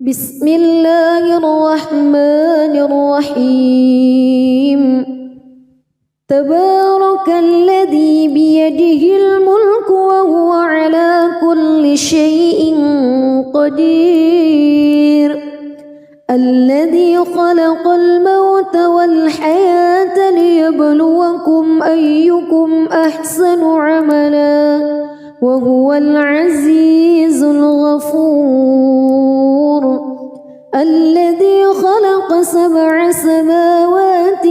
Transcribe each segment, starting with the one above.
بسم الله الرحمن الرحيم تبارك الذي بيده الملك وهو على كل شيء قدير الذي خلق الموت والحياة ليبلوكم أيكم أحسن عملا وهو العزيز الغفور الذي خلق 7 سماوات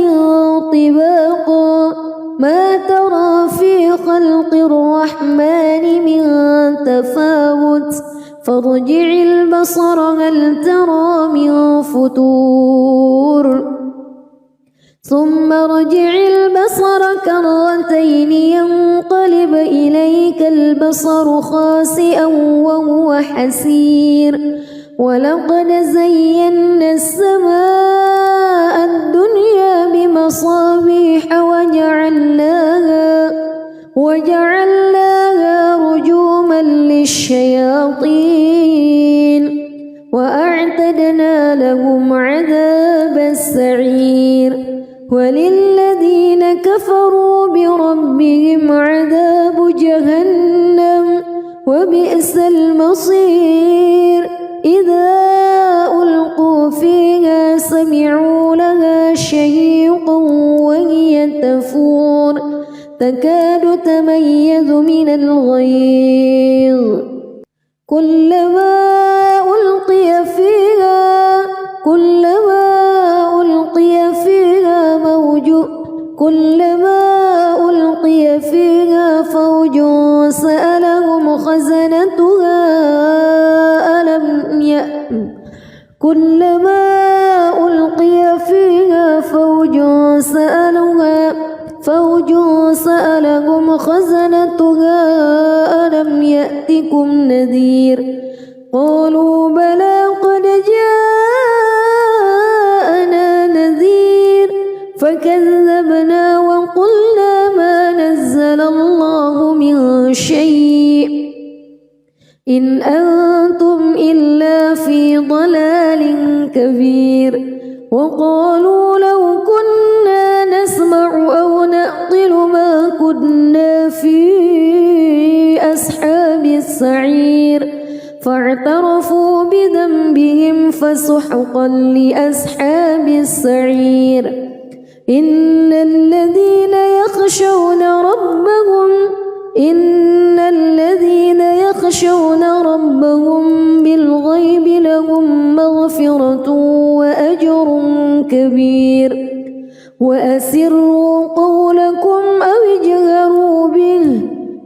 طباقا ما ترى في خلق الرحمن من تفاوت فارجع البصر هل ترى من فتور ثم ارجع البصر كرتين ينقلب إليك البصر خاسئا وهو حسير ولقد زينا السماء الدنيا بمصابيح وجعلناها رجوما للشياطين وأعتدنا لهم عذاب السعير وللذين كفروا بربهم عذاب جهنم وبئس المصير إذا ألقوا فيها سمعوا لها شهيقا وهي تفور تكاد تميز من الغيظ كلما ألقي فيها فوج سألهم خزنتها ألم يأتكم نذير قالوا بلى قد جاءنا نذير فكذبنا وقلنا ما نزل الله من شيء إن أنتم إلا في ضلال كبير وقالوا لو كنا نسمع أو نعقل ما كنا في أصحاب السعير فاعترفوا بذنبهم فسحقا لأصحاب السعير إن الذين يخشون ربهم بالغيب لهم مغفرة وأجر كبير وأسروا قولكم أو اجهروا به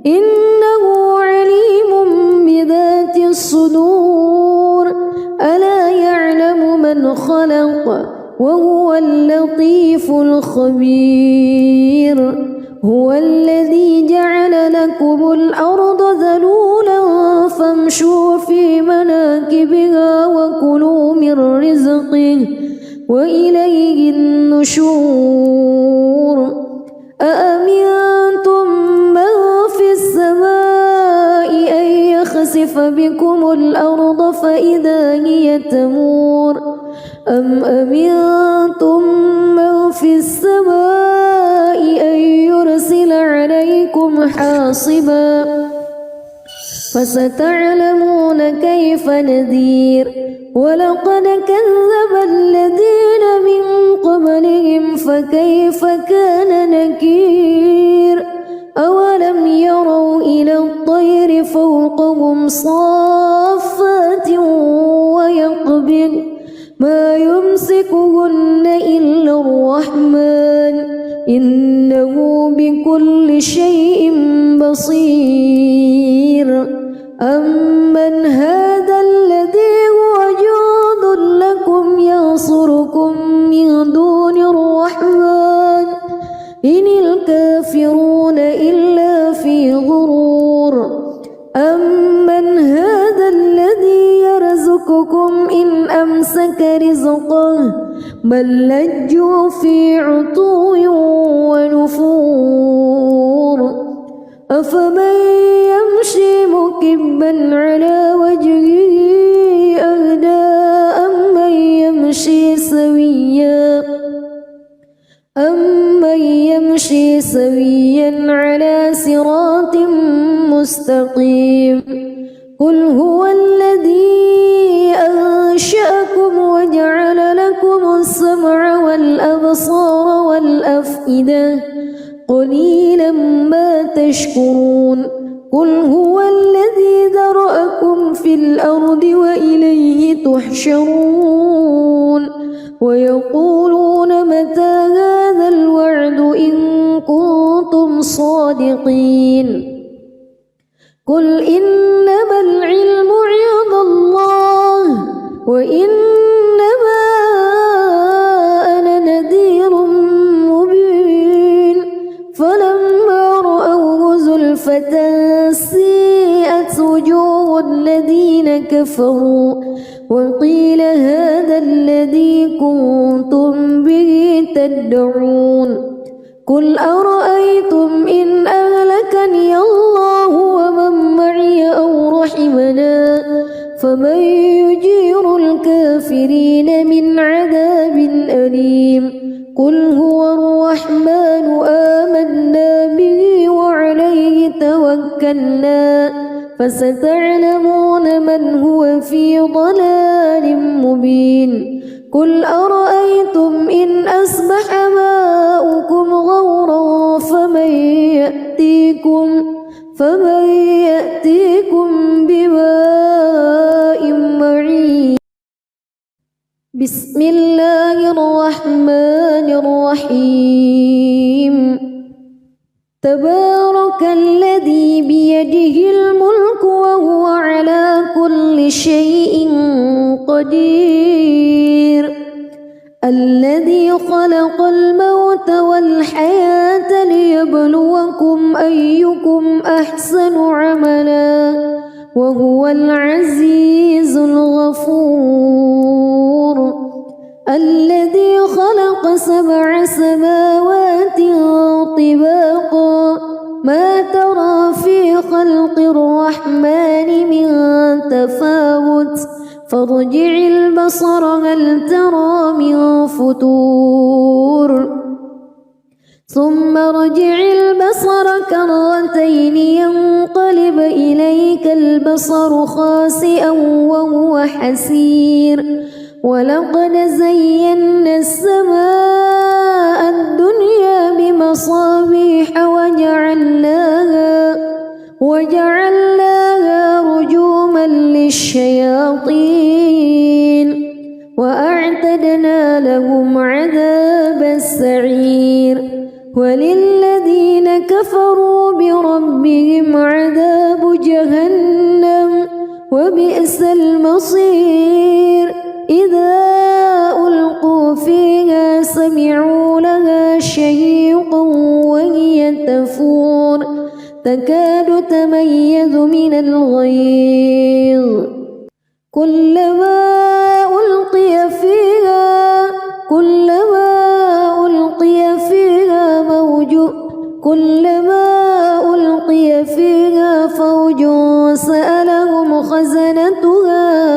إنه عليم بذات الصدور ألا يعلم من خلق وهو اللطيف الخبير هو الذي جعل لكم الأرض ذلولا فامشوا في مناكبها وكلوا من رزقه وإليه النشور أأمنتم من في السماء أن يخسف بكم الأرض فإذا هي تمور أم أمنتم من في السماء أن يرسل عليكم حاصبا فستعلمون كيف نذير ولقد كذب الذين من قبلهم فكيف كان نكير أولم يروا إلى الطير فوقهم صافات ويقبض ما يمسكهن إلا الرحمن إنه بكل شيء بصير أمن هذا الذي هو جند لكم ينصركم من دون الرحمن إن الكافرون إلا في غرور أمن هذا الذي يرزقكم إن أمسك رزقه بل لجوا في عتو ونفور أفمن يمشي مكبا على وجهه أهدى سويا على صراط مستقيم قل هو الذي أنشأكم وجعل لكم السمع والأبصار والأفئدة قليلا ما تشكرون قل هو الذي ذرأكم في الأرض وإليه تحشرون ويقولون متى هذا الوعد إن كنتم صادقين قل إنما العلم عند الله وإنما أنا نذير مبين فلما رأوه زلفة سيئت وجوه الذين كفروا وقيل هذا الذي كنتم به تدعون قل أرأيتم إن أهلكني الله ومن معي أو رحمنا فمن يجير الكافرين من عذاب أليم قل هو الرحمن آمنا به وعليه توكلنا فستعلمون من هو في ضلال مبين قل أرأيتم إن أصبح ماؤكم غورا فمن يأتيكم بماء معين بسم الله الرحمن الرحيم تبارك الذي بيده الملك وهو على كل شيء قدير الذي خلق الموت والحياة ليبلوكم أيكم أحسن عملا وهو العزيز الغفور الذي خلق 7 سماوات طباقا ما ترى في خلق الرحمن من تفاوت فارجع البصر هل ترى من فتور ثم ارجع البصر كرتين ينقلب إليك البصر خاسئا وهو حسير ولقد زينا السماء الدنيا بمصابيح وجعلناها رجوما للشياطين وأعتدنا لهم عذاب السعير وللذين كفروا بربهم عذاب جهنم وبئس المصير إذا ألقوا فيها سمعوا لها شهيقا وهي تفور تكاد تميز من الغيظ كلما ألقي فيها فوج سألهم خزنتها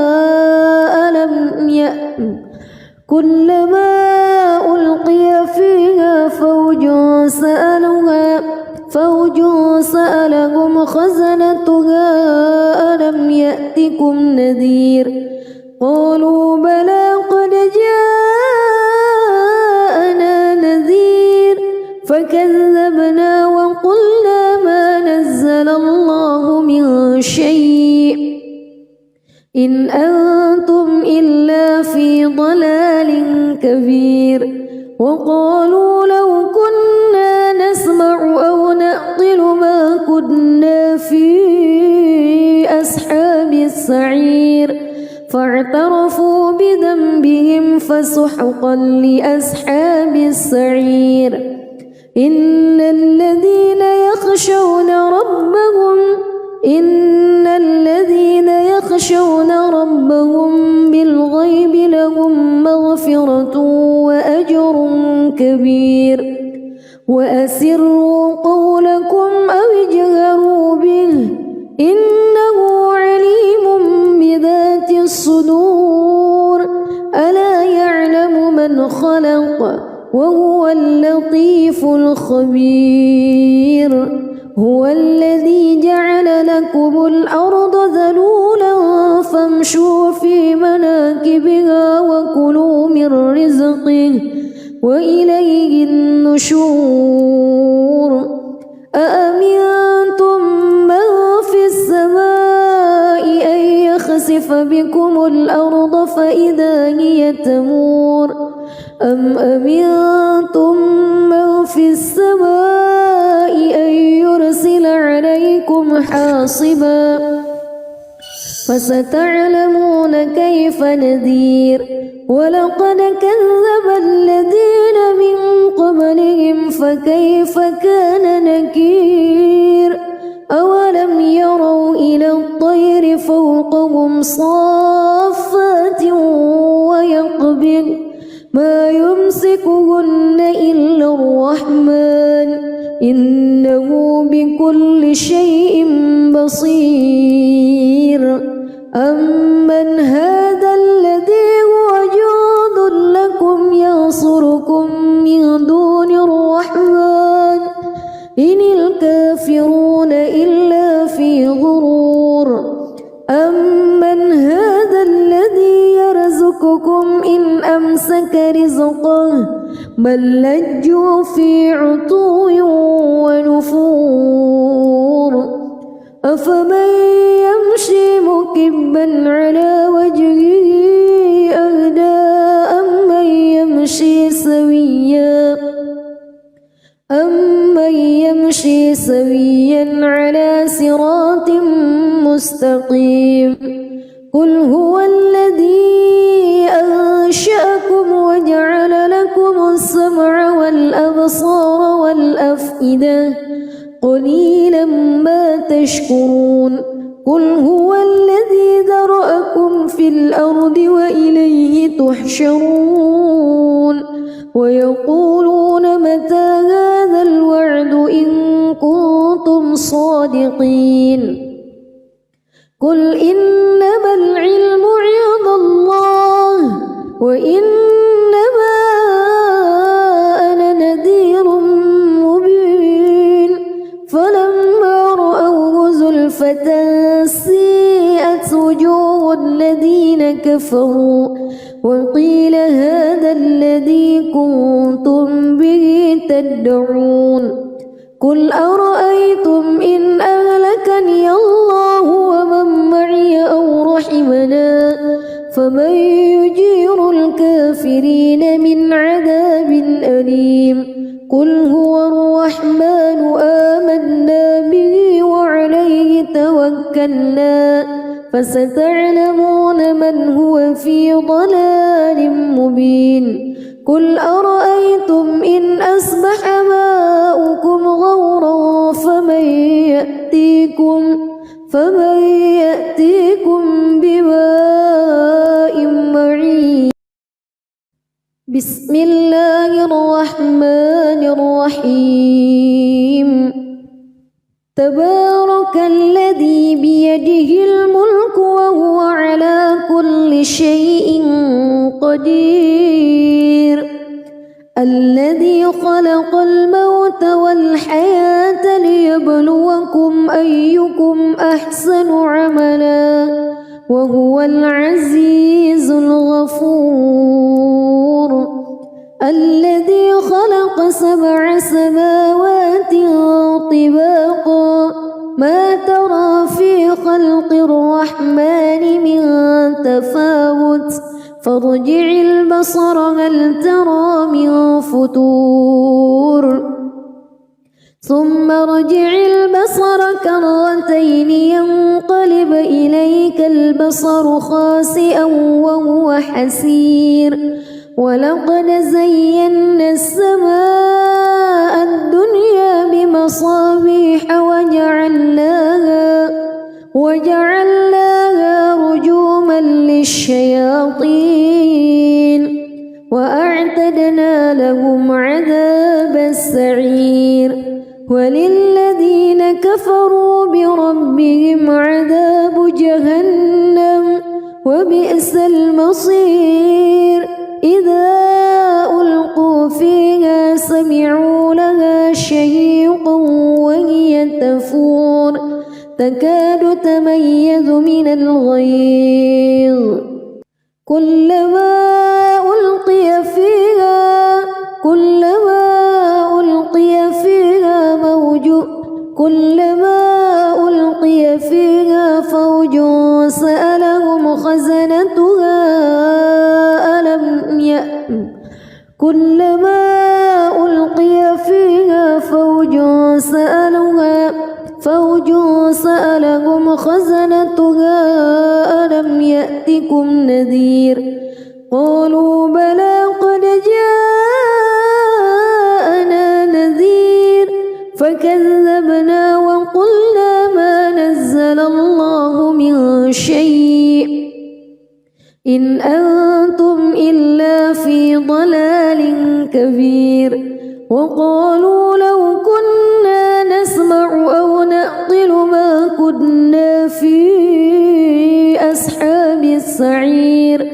كلما ألقي فيها فوج سألهم خزنتها ألم يأتكم نذير قالوا بلى قد جاءنا نذير فكذبنا وقلنا ما نزل الله من شيء إن أنتم إلا في ضلال كبير وقالوا لو كنا نسمع أو نعقل ما كنا في أصحاب السعير فاعترفوا بذنبهم فسحقا لأصحاب السعير إن الذين يخشون ربهم بالغيب لهم مغفرة وأجر كبير وأسروا قولكم أو اجهروا به إنه عليم بذات الصدور ألا يعلم من خلق وهو اللطيف الخبير. هو الذي جعل لكم الأرض ذلولا فامشوا في مناكبها وكلوا من رزقه وإليه النشور. أأمنتم من في السماء أن يخسف بكم الأرض فإذا هي تمور أم أمنتم من في السماء أن يرسل عليكم حاصبا فستعلمون كيف نذير. ولقد كذب الذين من قبلهم فكيف كان نكير. أولم يروا إلى الطير فوقهم صافات ويقبض ما يمسكهن إلا الرحمن إنه بكل شيء بصير. أمن هذا الذي هو جند لكم ينصركم من دون الرحمن إن الكافرون إلا في غرور. أمن هذا الذي يرزقكم إن أمسك رزقه بل لجوا في عتو ونفور. أفمن يمشي مكبا على وجهه أهدى أمن يمشي سويا على صراط مستقيم. قل هو الذي أنشأكم وجعل لكم السمع والأبصار والأفئدة قليلا ما تشكرون. قل هو الذي ذرأكم في الأرض وإليه تحشرون. ويقولون متى هذا الوعد إن كنتم صادقين. قل إنما العلم عند الله وإنما أنا نذير مبين. فلما رأوه زلفة سيئت وجوه الذين كفروا وقيل هذا الذي كنتم به تدعون. قل أرأيتم إن أهلكني الله ومن معي أو رحمنا فمن يجير الكافرين من عذاب أليم. قل هو الرحمن آمنا به وعليه توكلنا فستعلمون من هو في ضلال مبين. قل أرأيتم إن أصبح ماؤكم غورا فمن يأتيكم بماء معين. بسم الله الرحمن الرحيم. تبارك الذي بيده الملك وهو على كل شيء قدير. الذي خلق الموت والحياة ليبلوكم أيكم أحسن عملا وهو العزيز الغفور. الذي خلق 7 سماوات طباقا ما ترى في خلق الرحمن من تفاوت فارجع البصر هل ترى من فتور ثم ارجع البصر كرتين ينقلب إليك البصر خاسئا وهو حسير. ولقد زينا السماء الدنيا بمصابيح وجعلناها رجوما للشياطين وأعتدنا لهم عذاب السعير. وللذين كفروا بربهم عذاب جهنم وبئس المصير. إذا ألقوا فيها الغيظ كلما ألقي فيها فوج سألهم خزنتها ألم يأتكم نذير قالوا بلى قد جاءنا نذير فكذبنا وقلنا ما نزل الله من شيء إن أنتم إلا في ضلال كبير وقالوا لو كنا نسمع أو نعقل ما كنا في أصحاب السعير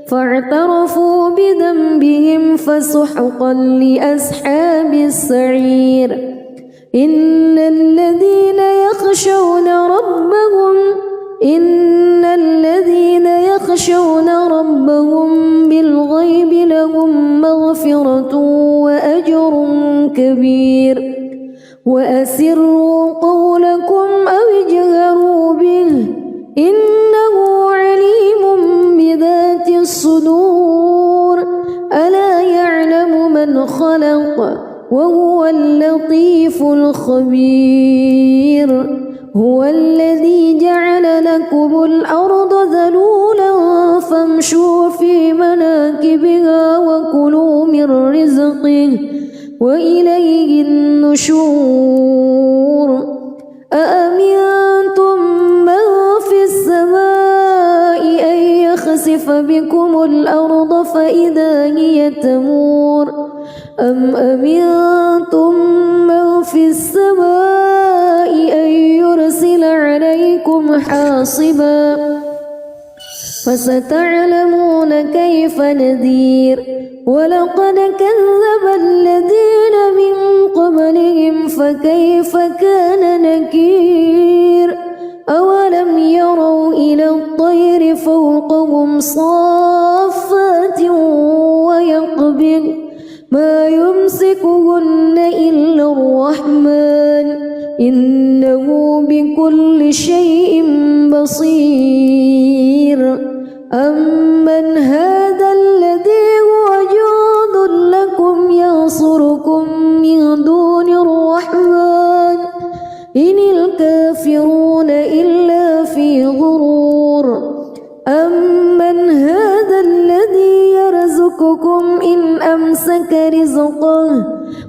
فاعترفوا بذنبهم فسحقا لأصحاب السعير إن الذين يخشون ربهم بالغيب لهم مغفرة وأجر كبير وأسروا قولكم أو اجهروا به إنه عليم بذات الصدور ألا يعلم من خلق وهو اللطيف الخبير هو الذي جعل لكم الأرض ذلولا فامشوا في مناكبها وكلوا من رزقه وإليه النشور أأمنتم من في السماء أن يخسف بكم الأرض فإذا هي تمور أم أمنتم من في السماء أن يرسل عليكم حاصبا فستعلمون كيف نذير ولقد كذب الذين من قبلهم فكيف كان نكير أولم يروا إلى الطير فوقهم صافات ويقبض ما يمسكهن إلا الرحمن إنه بكل شيء بصير أمن هذا الذي هو جند لكم ينصركم من دون الرحمن إن الكافرون إلا في غرور أمن هذا الذي يرزقكم إن أمسك رزقه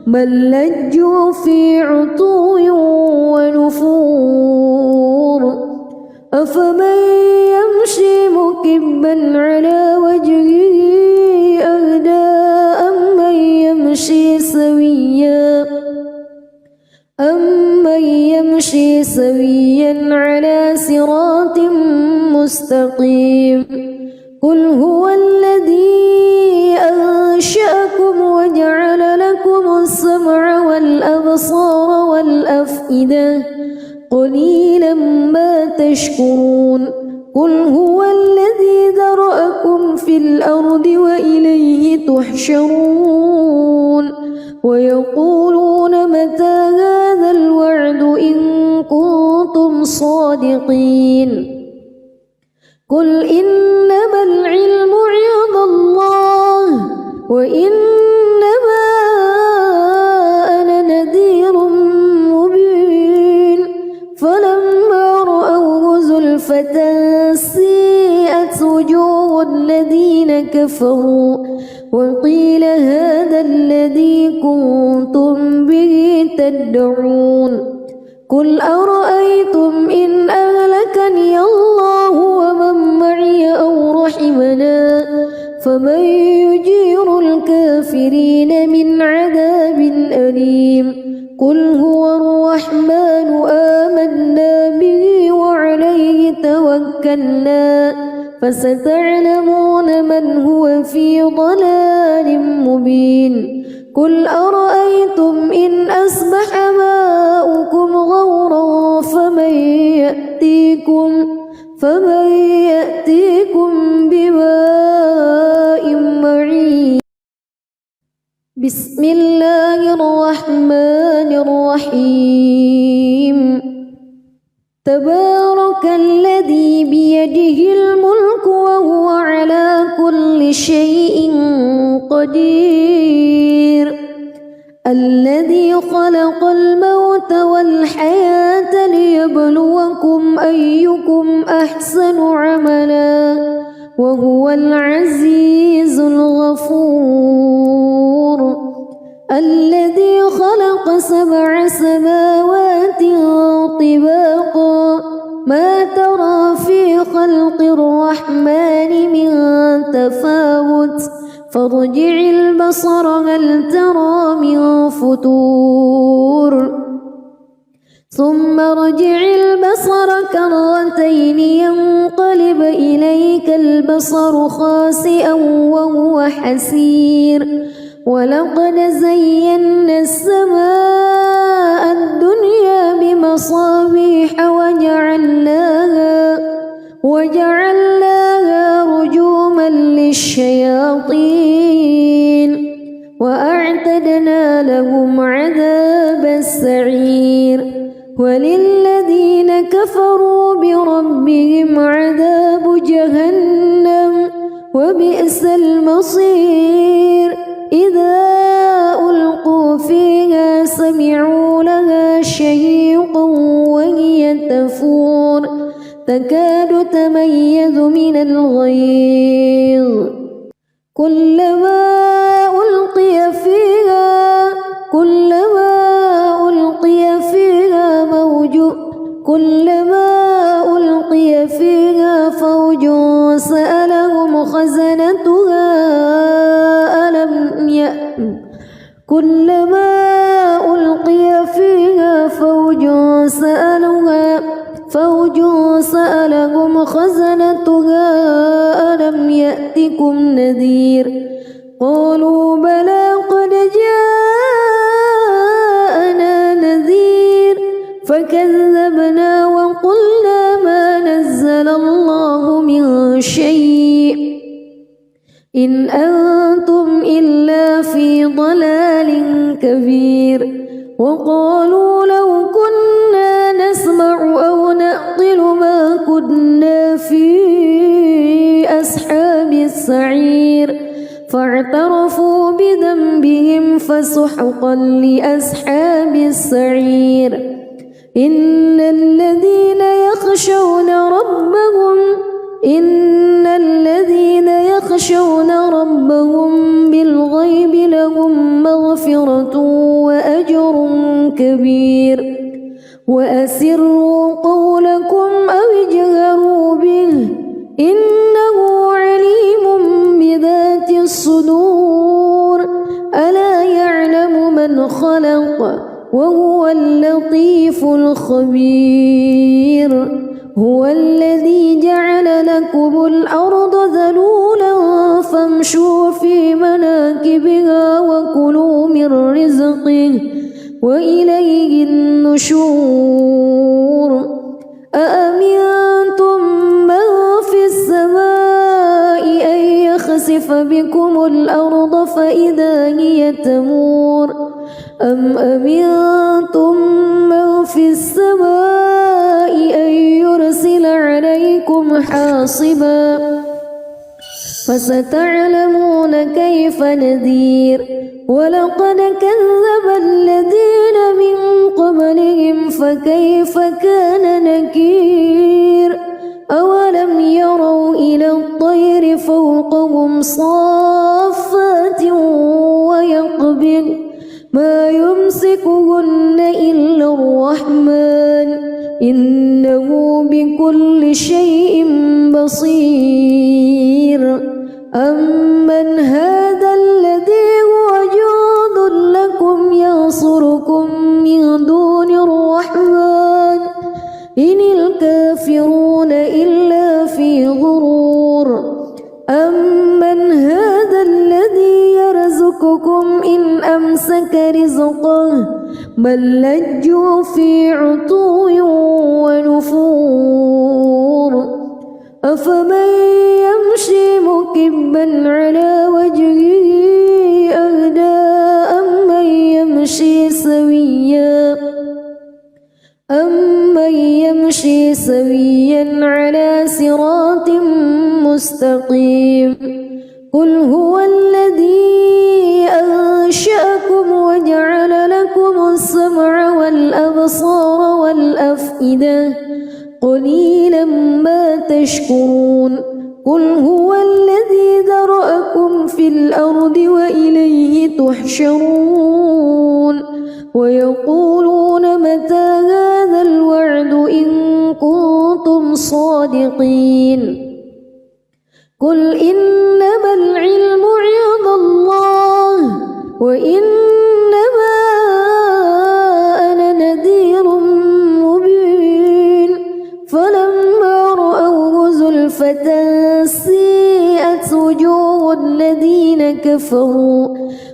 بل لجوا في عتو ونفور أفمن يمشي مكبا على وجهه أهدى أمن يمشي سويا على صراط مستقيم قل هو الذي أنشأكم وجعل لكم السمع والأبصار والأفئدة قليلا ما تشكرون قل هو الذي ذرأكم في الأرض وإليه تحشرون ويقولون متى هذا الوعد إن كنتم صادقين قل إنما العلم عند الله وإنما أنا نذير مبين فلما رأوه زلفة سيئت وجوه الذين كفروا وقيل هذا الذي كنتم به تدعون قل أرأيتم إن أهلكني الله ومن معي أو رحمنا فمن يجير الكافرين من عذاب أليم قل هو الرحمن آمنا به وعليه توكلنا فستعلمون من هو في ضلال مبين قل أرأيتم إن أصبح ماؤكم غورا فمن بسم الله الرحمن الرحيم تبارك الذي بيده الملك وهو على كل شيء قدير الذي خلق الموت والحياة ليبلوكم أيكم أحسن عملا وهو العزيز الغفور الذي خلق 7 سماوات طباقا ما ترى في خلق الرحمن من تفاوت فارجع البصر هل ترى من فتور ثم ارجع البصر كرتين ينقلب إليك البصر خاسئا وهو حسير ولقد زينا السماء الدنيا بمصابيح وجعلناها رجوما للشياطين وأعتدنا لهم عذاب السعير وللذين كفروا بربهم عذاب جهنم وبئس المصير إذا ألقوا فيها سمعوا لها شهيقا وهي تفور تكاد تميز من الغيظ كلما ألقي فيها فوج سألهم خزنتها كلما ألقي فيها فوج سألهم خزنتها ألم يأتكم نذير قالوا بلى قد جاءنا نذير فكذبنا وقلنا ما نزل الله من شيء إن أنتم إلا في ضلال كبير وقالوا لو كنا نسمع أو نعقل ما كنا في أصحاب السعير فاعترفوا بذنبهم فسحقا لأصحاب السعير إن الذين يخشون ربهم بالغيب لهم مغفرة وأجر كبير وأسروا قولكم أو اجهروا به إنه عليم بذات الصدور ألا يعلم من خلق وهو اللطيف الخبير هو الذي جعل لكم الأرض ذلولا فامشوا في مناكبها وكلوا من رزقه وإليه النشور أأمنتم من في السماء أن يخسف بكم الأرض فإذا هي تمور أم أمنتم من في السماء أن يرسل عليكم حاصبا فستعلمون كيف نذير ولقد كذب الذين من قبلهم فكيف كان نكير أولم يروا إلى الطير فوقهم صافات ويقبض ما يمسكهن إلا الرحمن إنه بكل شيء بصير أمن هذا الذي هو جند لكم ينصركم من دون الرحمن إن الكافرون إلا في غرور أمن هذا الذي يرزقكم إن أمسك رزقه بل لجوا في عتو ونفور أفمن يمشي مكبا على وجهه أهدى مستقيم قل هو الذي أنشأكم وجعل لكم السمع والأبصار والأفئدة قليلا ما تشكرون قل هو الذي ذرأكم في الأرض وإليه تحشرون ويقولون متى هذا الوعد إن كنتم صادقين قل إنما العلم عند الله وإنما أنا نذير مبين فلما رأوه زلفة سيئت وجوه الذين كفروا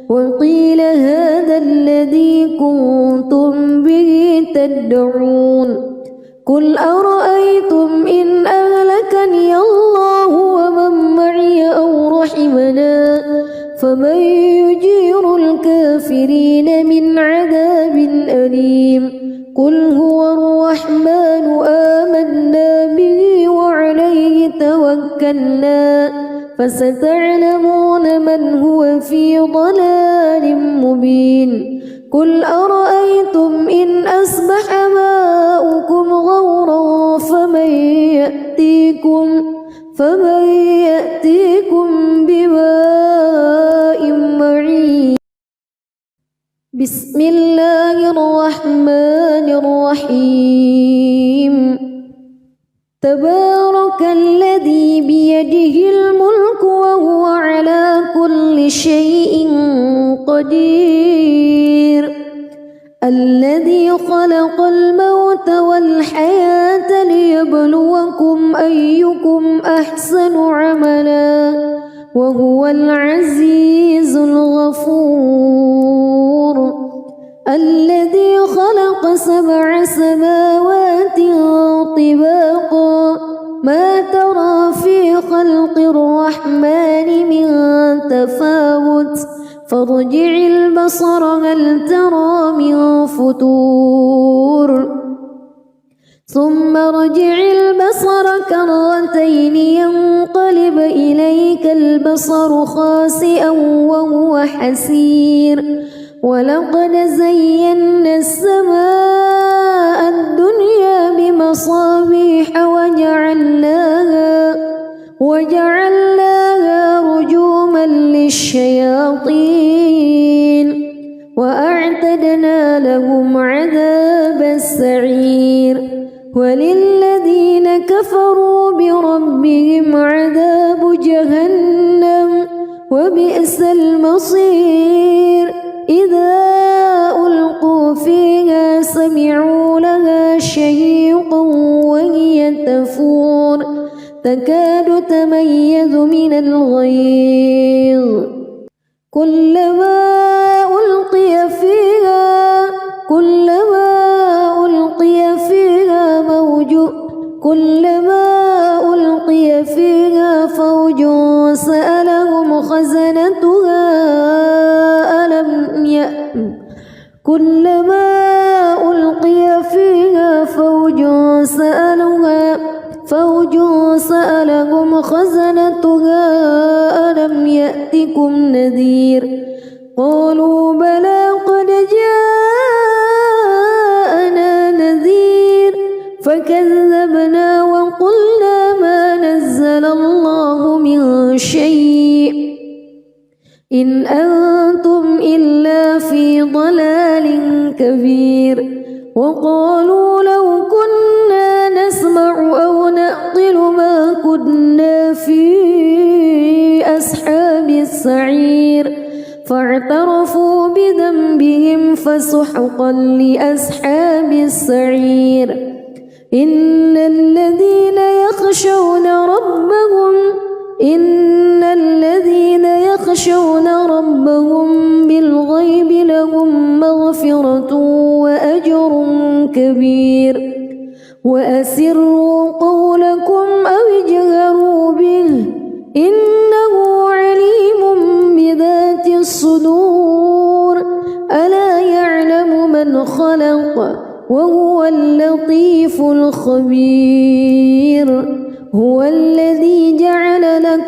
وقيل هذا الذي كنتم به تدعون قل أرأيتم إن أهلكني الله ومن معي أو رحمنا فمن يجير الكافرين من عذاب أليم قل هو الرحمن آمنا به وعليه توكلنا فستعلمون من هو في ضلال مبين قل أرأيتم إن أصبح ماؤكم غورا فمن يأتيكم بماء معين بسم الله الرحمن الرحيم تبارك الذي بيده الملك وهو على كل شيء قدير الذي خلق الموت والحياة ليبلوكم أيكم أحسن عملا وهو العزيز الغفور الذي خلق 7 سماوات طباقا ما ترى في خلق الرحمن من تفاوت فارجع البصر هل ترى من فطور ثم ارجع البصر كرتين ينقلب إليك البصر خاسئا وهو حسير ولقد زينا السماء الدنيا بمصابيح وجعلناها رجوما للشياطين وأعتدنا لهم عذاب السعير وللذين كفروا بربهم عذاب جهنم وبئس المصير إذا ألقوا فيها سمعوا لها شهيقا وهي تفور تكاد تميز من الغيظ كلما ألقي فيها فوج سألهم خزنتها كلما ألقي فيها فوج سألهم خزنتها ألم يأتكم نذير قالوا بلى قد جاءنا نذير فكذبنا وقلنا ما نزل الله من شيء إن أنتم إلا في ضلال كبير وقالوا لو كنا نسمع أو نعقل ما كنا في أصحاب السعير فاعترفوا بذنبهم فسحقا لأصحاب السعير إن الذين يخشون ربهم بالغيب لهم مغفرة وأجر كبير وأسروا قولكم أو اجهروا به إنه عليم بذات الصدور ألا يعلم من خلق وهو اللطيف الخبير هو الذي جعل لكم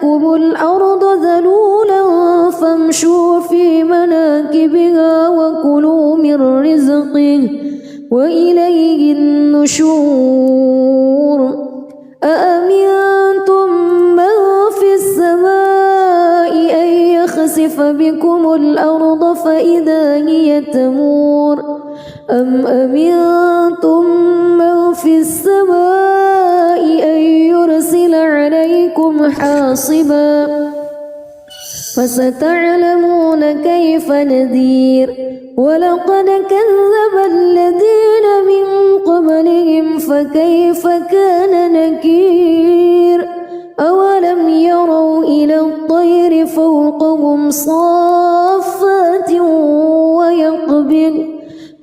فامشوا في مناكبها وكلوا من رزقه وإليه النشور أأمنتم من في السماء أن يخسف بكم الأرض فإذا هي تمور أم أمنتم من في السماء أن يرسل عليكم حاصبا فستعلمون كيف نذير ولقد كذب الذين من قبلهم فكيف كان نكير أولم يروا إلى الطير فوقهم صافات ويقبض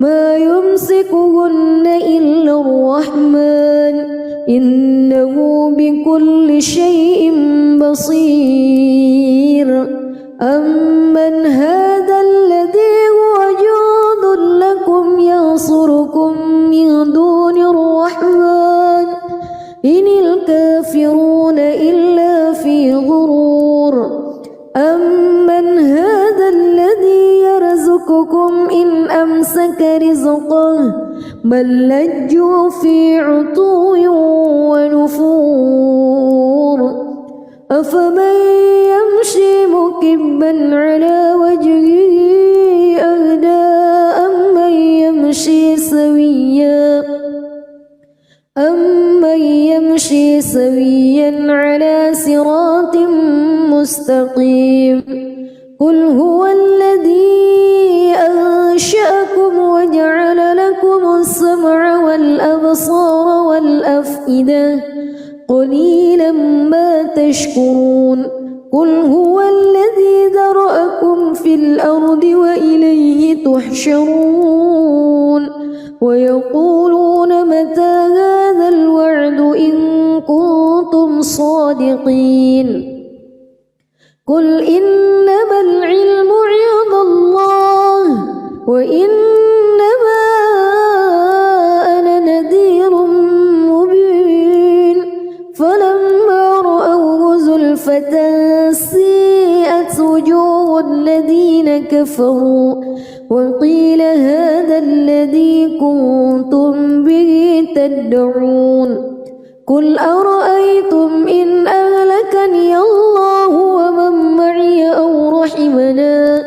ما يمسكهن إلا الرحمن إنه بكل شيء بصير أمن هذا الذي هو جند لكم ينصركم من دون الرحمن إن الكافرون إلا في غرور أمن هذا الذي يرزقكم إن أمسك رزقه بل لجوا في عتو ونفور أفمن يمشي مكبا على وجهه أهدى أمن يمشي سويا على صراط مستقيم قل هو الذي أنشأكم وجعل لكم السمع والأبصار والأفئدة قليلا ما تشكرون قل هو الذي ذرأكم في الأرض وإليه تحشرون ويقولون متى هذا الوعد إن كنتم صادقين قل إنما العلم عند الله وإنما أنا نذير مبين فلما رأوه زلفة سيئت وجوه الذين كفروا وقيل هذا الذي كنتم به تدعون قل أرأيتم إن أهلكني الله ومن معي أو رحمنا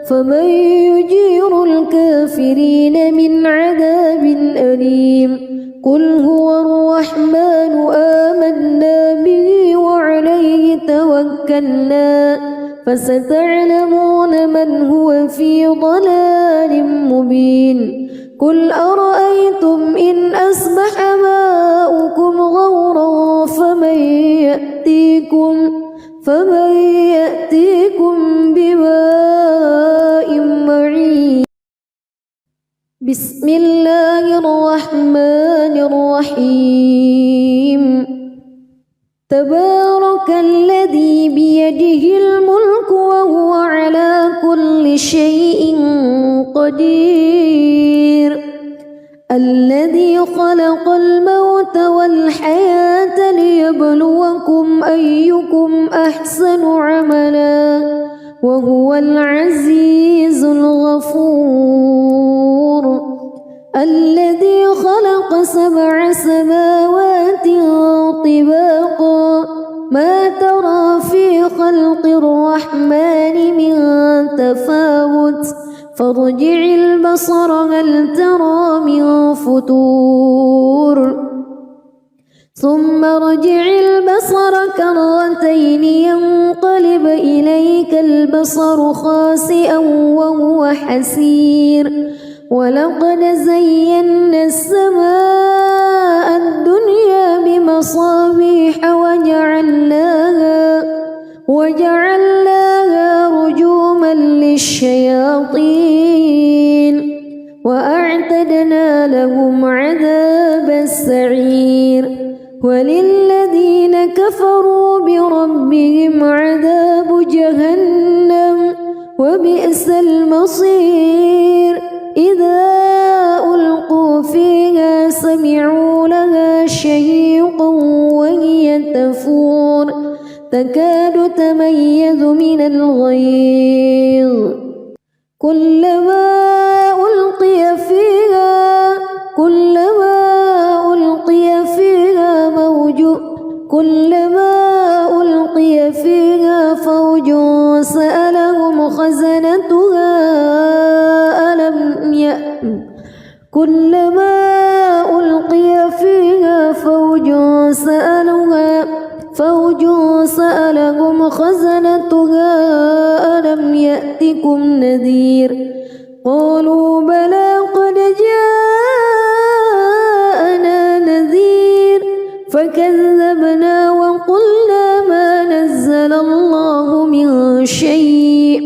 فمن يجير الكافرين من عذاب أليم قل هو الرحمن آمنا به وعليه توكلنا فستعلمون من هو في ضلال مبين قل أرأيتم إن أصبح ماؤكم غورا فمن يأتيكم بماء معين بسم الله الرحمن الرحيم تبارك الذي بيده الملك وهو على كل شيء قدير الذي خلق الموت والحياة ليبلوكم أيكم أحسن عملا وهو العزيز الغفور الذي خلق 7 سماوات طباقا ما ترى في خلق الرحمن من تفاوت فارجع البصر هل ترى من فتور ثم ارجع البصر كرتين ينقلب إليك البصر خاسئا وهو حسير ولقد زينا السماء الدنيا بمصابيح وجعلناها رجوما للشياطين وأعتدنا لهم عذاب السعير وللذين كفروا بربهم عذاب جهنم وبئس المصير إذا ألقوا فيها سمعوا لها شهيقا وهي تفور تكاد تميز يلفظ من الغيظ كلما ألقي فيها فوج سألهم خزنتها ألم يأتكم نذير قالوا بلى قد جاءنا نذير فكذبنا وقلنا ما نزل الله من شيء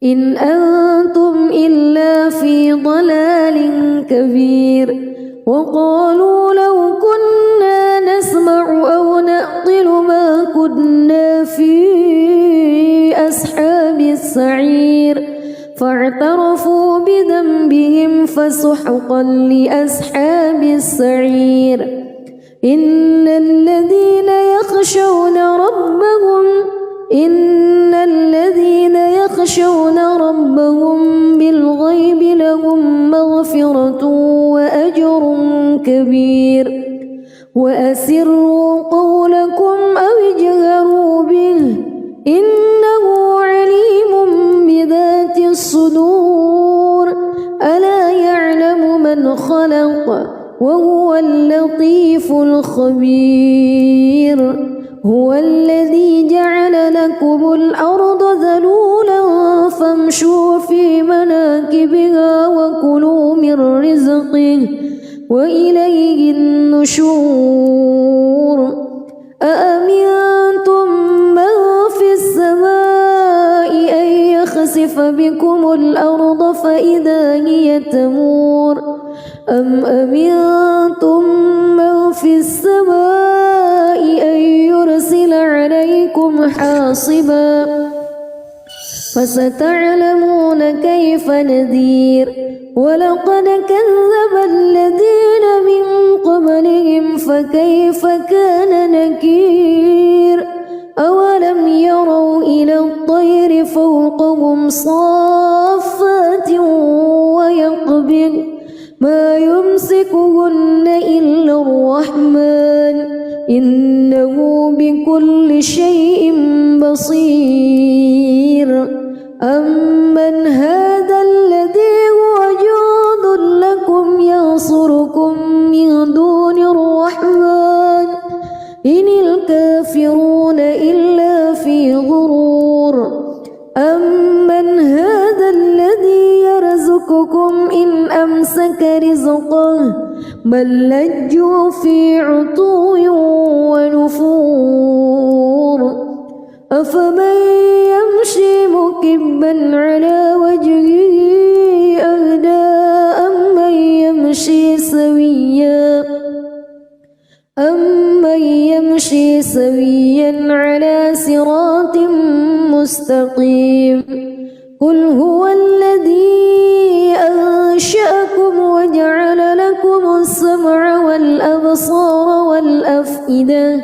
إن أنتم إلا في ضلال كبير وقالوا لو كنا نسمع أو نعقل ما كنا في أصحاب السعير فاعترفوا بذنبهم فسحقا لأصحاب السعير إن الذين يخشون ربهم بالغيب لهم مغفرة وأجر كبير وأسروا قولكم أو اجهروا به إنه عليم بذات الصدور ألا يعلم من خلق وهو اللطيف الخبير هو الذي جعل لكم الأرض ذلولا فامشوا في مناكبها وكلوا من رزقه وإليه النشور أأمنتم من في السماء أن يخسف بكم الأرض فإذا هي تمور أم أمنتم من في السماء أن يرسل عليكم حاصبا فستعلمون كيف نذير ولقد كذب الذين من قبلهم فكيف كان نكير أولم يروا إلى الطير فوقهم صافات ويقبض ما يمسكهن إلا الرحمن إنه بكل شيء بصير أمن هذا الذي هو جند لكم ينصركم من دون الرحمن إن الكافرون إلا في غرور أمن هذا الذي يرزقكم إن أمسك رزقه بل لجوا في عتو ونفور أفمن يمشي مكبا على وجهه أهدى أمن يمشي سويا على صراط مستقيم قل هو الذي أنشأكم وجعل لكم السمع والأبصار والأفئدة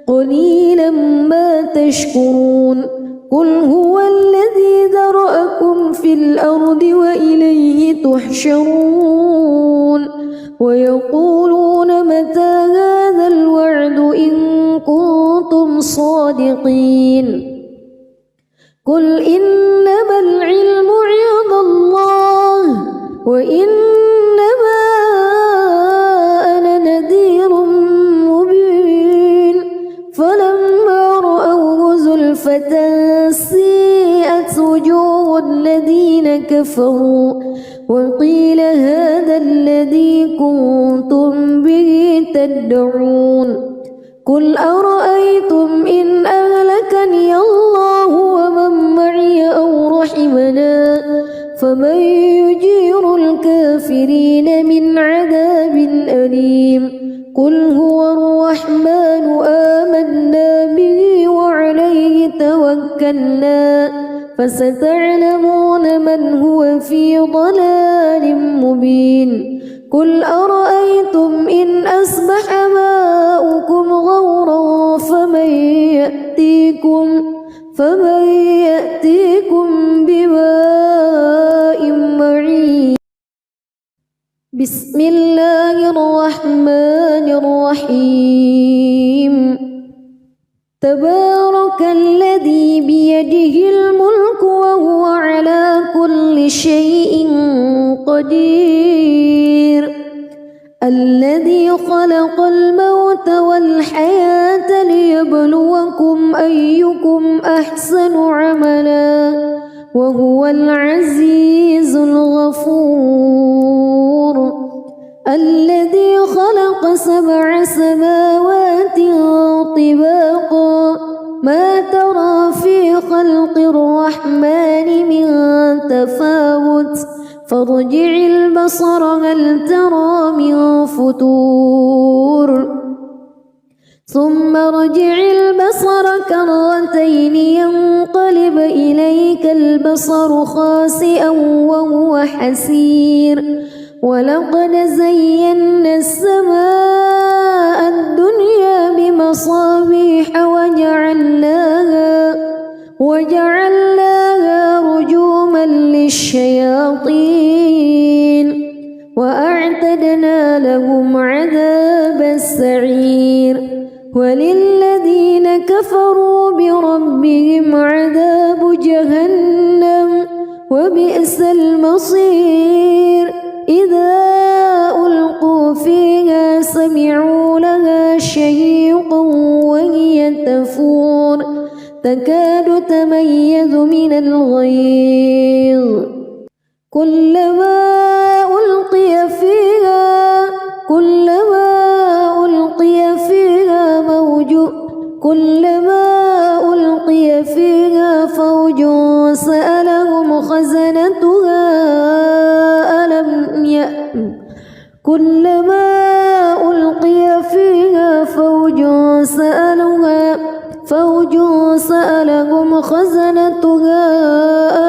قليلا ما تشكرون قل هو الذي ذرأكم في الأرض وإليه تحشرون ويقولون متى هذا الوعد إن كنتم صادقين قل إنما العلم عند الله وإنما أنا نذير مبين فلما رأوه زلفة سيئت وجوه الذين كفروا وقيل هذا الذي كنتم به تدعون قل أرأيتم إن أهلكني الله ومن معي أو رحمنا فمن يجير الكافرين من عذاب أليم قل هو الرحمن آمنا به وعليه توكلنا فستعلمون من هو في ضلال مبين قل أرأيتم إن أصبح ماؤكم غورا فمن يأتيكم بماء معين بسم الله الرحمن الرحيم تبارك الذي بيده الملك وهو على كل شيء قدير الذي خلق الموت والحياة ليبلوكم أيكم أحسن عملا وهو العزيز الغفور الذي خلق 7 سماوات طباقا ما ترى في خلق الرحمن من تفاوت فارجع البصر هل ترى من فتور ثم ارجع البصر كرتين ينقلب إليك البصر خاسئا وهو حسير ولقد زينا السماء الدنيا بمصابيح وجعلناها رجوما للشياطين وأعتدنا لهم عذاب السعير وللذين كفروا بربهم عذاب جهنم وبئس المصير إذا ألقوا فيها سمعوا لها شهيقا وهي تفور تكاد تميز من الغيظ كلما ألقي فيها فوج سألهم خزنتها كلما ألقي فيها فوج سألهم خزنتها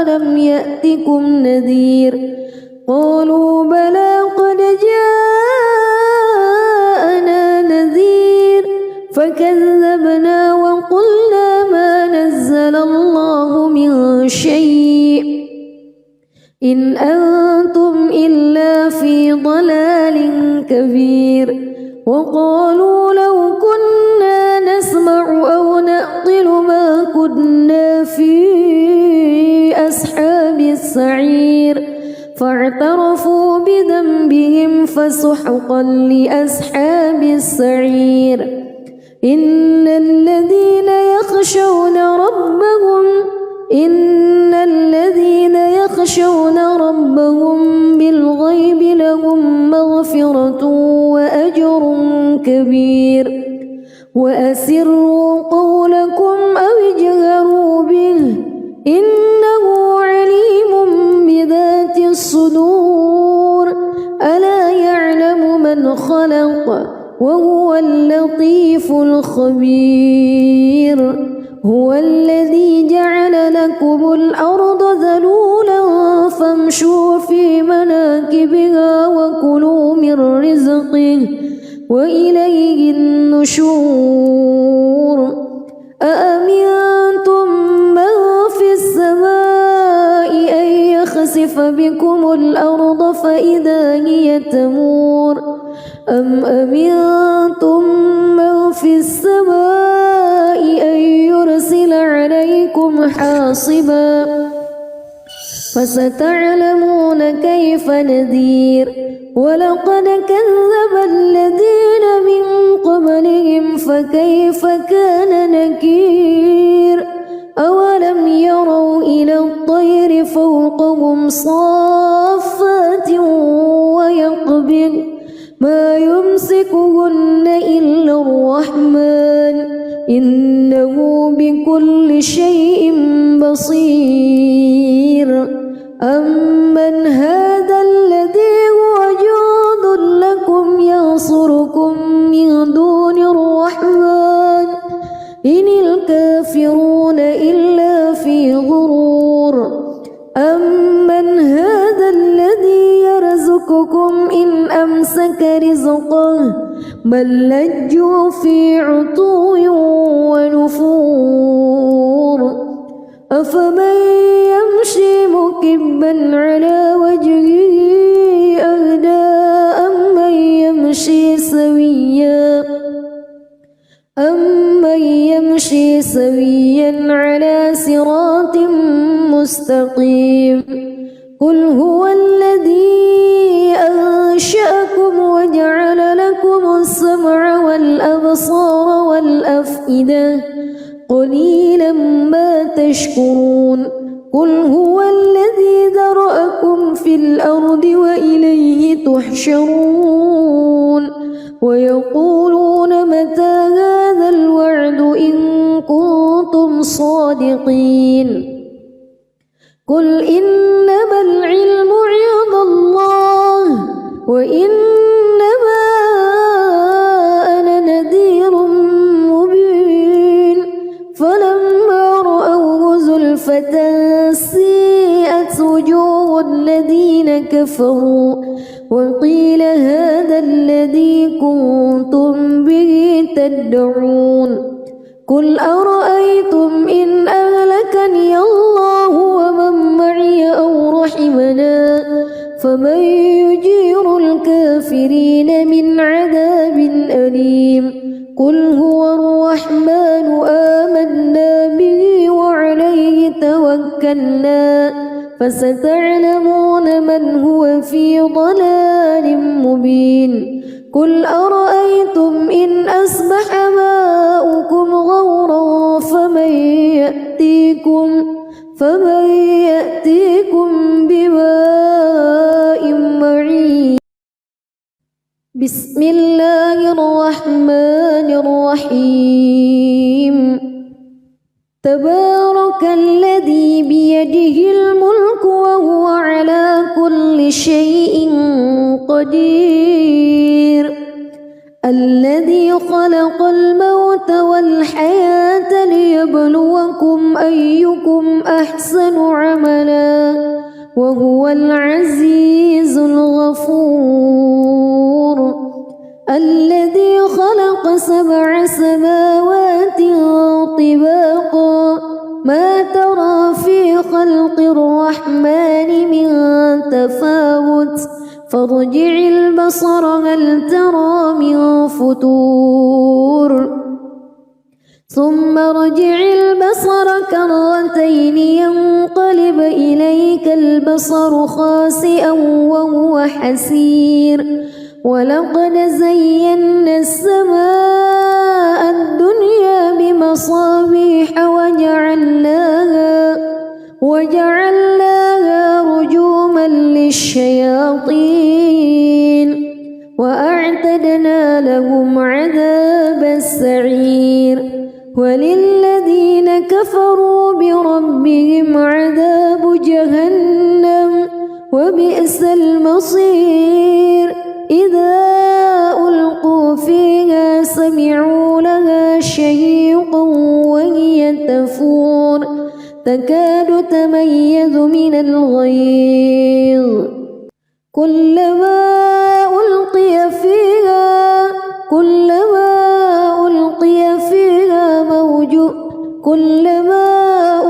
ألم يأتكم نذير قالوا بلى قد جاءنا نذير فكذبنا وقلنا ما نزل الله من شيء إن أنتم إلا في ضلال كبير وقالوا لو كنا نسمع أو نعقل ما كنا في أصحاب السعير فاعترفوا بذنبهم فسحقا لأصحاب السعير إن الذين يخشون ربهم بالغيب لهم مغفرة وأجر كبير وأسروا قولكم أو اجهروا به إنه عليم بذات الصدور ألا يعلم من خلق وهو اللطيف الخبير هو الذي جعل لكم الأرض ذلولا فامشوا في مناكبها وكلوا من رزقه وإليه النشور أأمنتم من في السماء أن يخسف بكم الأرض فإذا هي تمور أم أمنتم من في السماء أن يرسل عليكم حاصبا فستعلمون كيف نذير ولقد كذب الذين من قبلهم فكيف كان نكير أولم يروا إلى الطير فوقهم صافات ويقبض ما يمسكهن إلا الرحمن إنه بكل شيء بصير أمن هذا الذي هو جند لكم ينصركم من دون الرحمن إن الكافرون إلا في غرور أمن هذا الذي يرزقكم إن أمسك رزقه بل لجوا في عتو ونفور أفمن يمشي مكبا على وجهه أهدى أمن يمشي سويا على صراط مستقيم قل هو الذي أنشأكم وجعل لكم السمع والأبصار والأفئدة قليلا ما تشكرون قل هو الذي ذرأكم في الأرض وإليه تحشرون ويقولون متى هذا الوعد إن كنتم صادقين قل إنما العلم عند الله وإنما أنا نذير مبين فلما رأوه زلفة سيئت وجوه الذين كفروا وقيل هذا الذي كنتم به تدعون قل أرأيتم إن أهلكني الله ومن معي أو رحمنا فمن يجير الكافرين من عذاب أليم قل هو الرحمن آمنا به وعليه توكلنا فستعلمون من هو في ضلال مبين قل أرأيتم إن أصبح ماؤكم غورا فمن يأتيكم بماء معين بسم الله الرحمن الرحيم تبارك الذي بيده الملك وهو على كل شيء قدير الذي خلق الموت والحياة ليبلوكم أيكم أحسن عملا وهو العزيز الغفور الذي خلق 7 سماوات طباقا ما ترى في خلق الرحمن من تفاوت فارجع البصر هل ترى من فتور ثم ارجع البصر كرتين ينقلب إليك البصر خاسئا وهو حسير ولقد زينا السماء الدنيا بمصابيح وجعلناها رجوما للشياطين وأعتدنا لهم عذاب السعير وللذين كفروا بربهم عذاب جهنم وبئس المصير إذا ألقوا فيها سمعوا لها شهيقا وهي تفور تكاد تميز من الغيظ كلما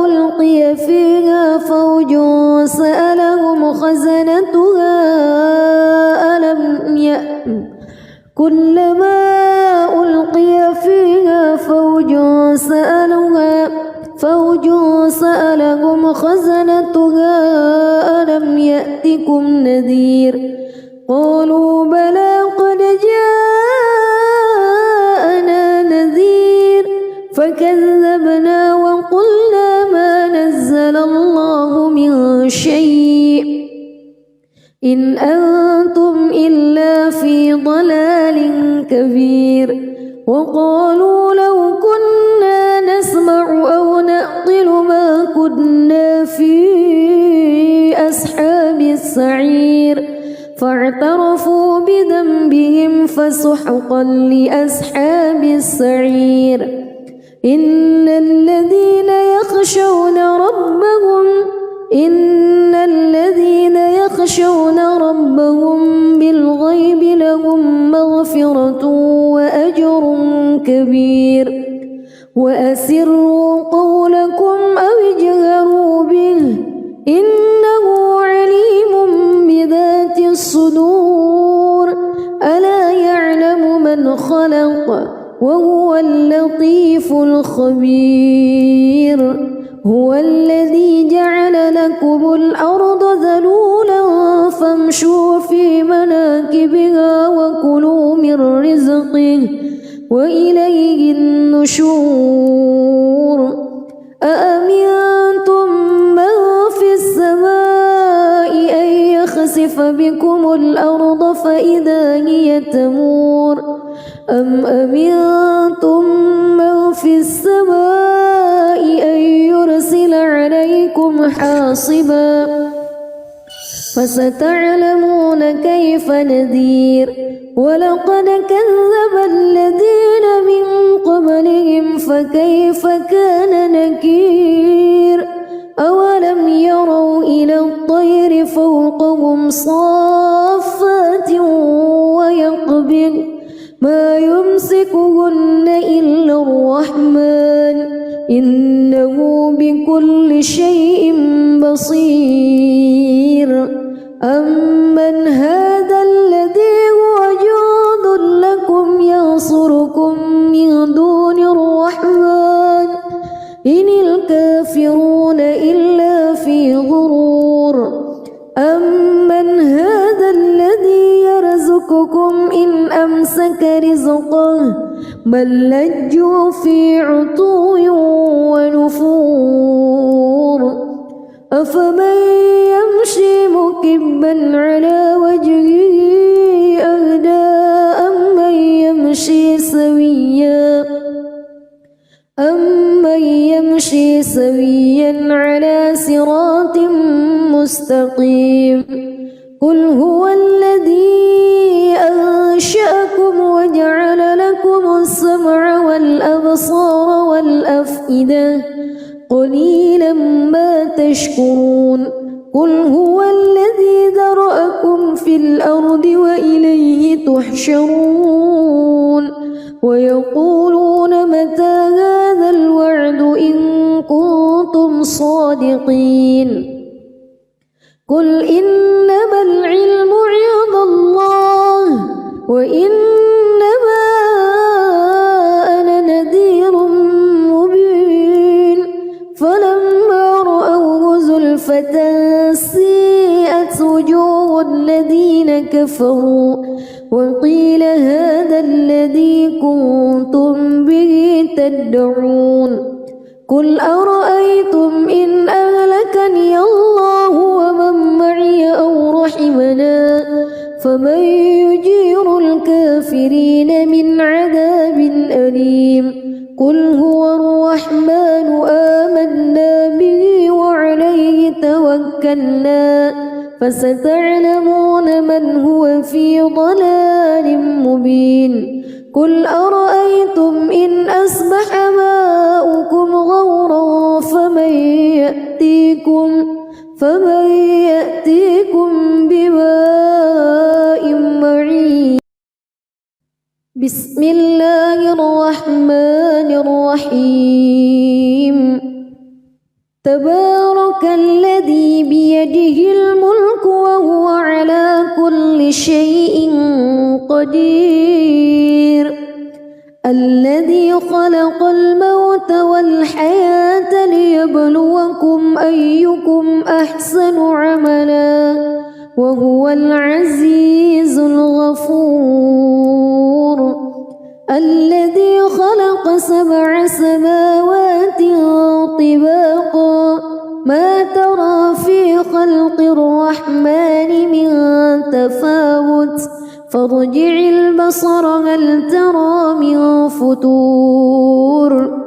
ألقي فيها فوج سألهم خزنتها كلما ألقي فيها فوج سألهم خزنتها ألم يأتكم نذير قالوا بلى قد جاءنا نذير فكذبنا وقلنا ما نزل الله من شيء إن أنتم إلا في ضلال كبير وقالوا لو كنا نسمع أو نعقل ما كنا في أصحاب السعير فاعترفوا بذنبهم فسحقا لأصحاب السعير إن الذين يخشون ربهم بالغيب لهم مغفرة وأجر كبير وأسروا قولكم أو اجهروا الذي جعل لكم الأرض ذلولا فامشوا في مناكبها وكلوا من رزقه وإليه النشور أأمنتم من في السماء أن يخسف بكم الأرض فإذا هي تمور أم أمنتم من في السماء أن يرسل عليكم حاصبا فستعلمون كيف نذير ولقد كذب الذين من قبلهم فكيف كان نكير أولم يروا إلى الطير فوقهم صافات ويقبض ما يمسكهن إلا الرحمن إنه بكل شيء بصير أمن هذا الذي هو جند لكم ينصركم من دون الرحمن إن الكافرون إلا في غرور أمن هذا الذي يرزقكم إن أمسك رزقه بل لجوا في عتو ونفور أفمن يمشي مكبا على وجهه أهدى أمن يمشي سويا على صراط مستقيم قل هو الذي أنشأكم وجعل لكم السمع والأبصار والأفئدة قليلا ما تشكرون قل هو الذي ذرأكم في الأرض وإليه تحشرون ويقولون متى هذا الوعد إن كنتم صادقين قل إنما العلم عند الله وإنما أنا نذير مبين فلما رأوه زلفة سيئت وجوه الذين كفروا وقيل هذا الذي كنتم به تدعون قل أرأيتم إن أهلكني الله ومن معي أو رحمنا فمن يجير الكافرين من عذاب أليم قل هو الرحمن آمنا به وعليه توكلنا فستعلمون من هو في ضلال مبين قل أرأيتم إن أصبح ماؤكم غورا فمن يأتيكم بماء معين بسم الله الرحمن الرحيم تبارك الذي بيده الملك وهو على كل شيء قدير الذي خلق الموت والحياة ليبلوكم أيكم أحسن عملا وهو العزيز الغفور الذي خلق 7 سماوات طباقا ما ترى في خلق الرحمن من تفاوت فارجع البصر هل ترى من فتور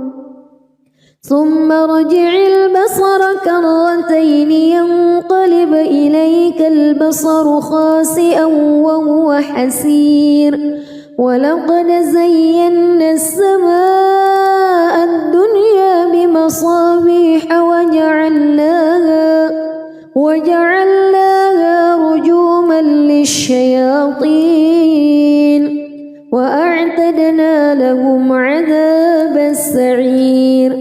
ثم ارجع البصر كرتين ينقلب إليك البصر خاسئا وهو حسير ولقد زينا السماء الدنيا بمصابيح وجعلناها رجوما للشياطين وأعتدنا لهم عذاب السعير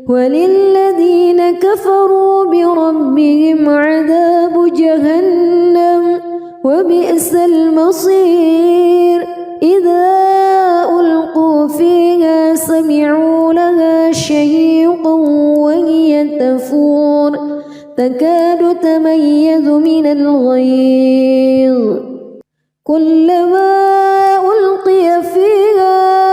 وللذين كفروا بربهم عذاب جهنم وبئس المصير إذا ألقوا فيها سمعوا لها شهيقا وهي تفور تكاد تميز من الغيظ كلما ألقي فيها